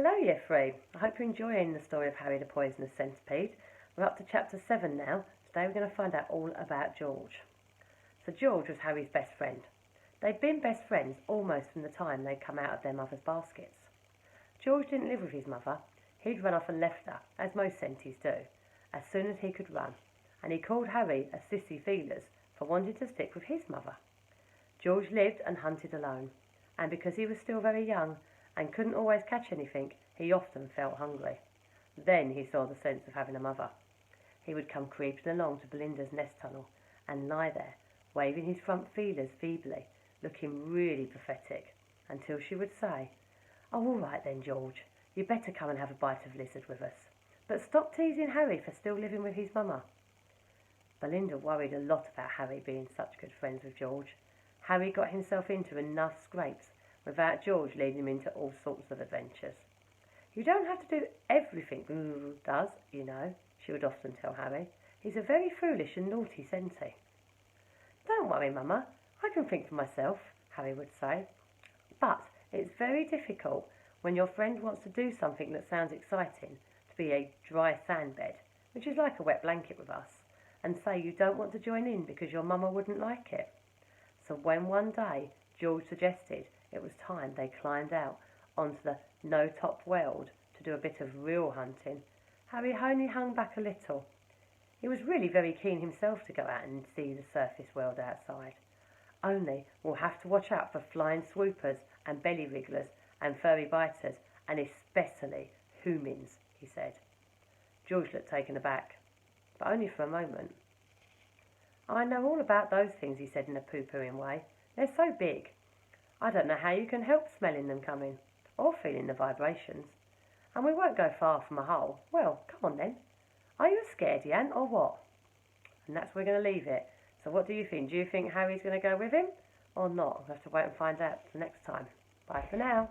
Hello, Year 3. I hope you're enjoying the story of Harry the Poisonous Centipede. We're up to chapter 7 now. Today we're going to find out all about George. So George was Harry's best friend. They'd been best friends almost from the time they'd come out of their mother's baskets. George didn't live with his mother. He'd run off and left her, as most Centis do, as soon as he could run, and he called Harry a sissy feelers for wanting to stick with his mother. George lived and hunted alone, and because he was still very young and couldn't always catch anything, he often felt hungry. Then he saw the sense of having a mother. He would come creeping along to Belinda's nest tunnel and lie there, waving his front feelers feebly, looking really pathetic, until she would say, "Oh, all right then, George, you'd better come and have a bite of lizard with us. But stop teasing Harry for still living with his mama." Belinda worried a lot about Harry being such good friends with George. Harry got himself into enough scrapes without George leading him into all sorts of adventures. "You don't have to do everything Guru does, you know," she would often tell Harry. "He's a very foolish and naughty Centi." "Don't worry, Mama, I can think for myself," Harry would say. But it's very difficult when your friend wants to do something that sounds exciting to be a dry sand bed, which is like a wet blanket with us, and say you don't want to join in because your mama wouldn't like it. So when one day George suggested it was time they climbed out onto the no-top world to do a bit of real hunting, Harry only hung back a little. He was really very keen himself to go out and see the surface world outside. "Only we'll have to watch out for flying swoopers and belly wrigglers and furry biters, and especially humans," he said. George looked taken aback, but only for a moment. "I know all about those things," he said in a pooh-poohing way. "They're so big. I don't know how you can help smelling them coming, or feeling the vibrations. And we won't go far from a hole. Well, come on then. Are you a scaredy ant or what?" And that's where we're going to leave it. So what do you think? Do you think Harry's going to go with him or not? We'll have to wait and find out the next time. Bye for now.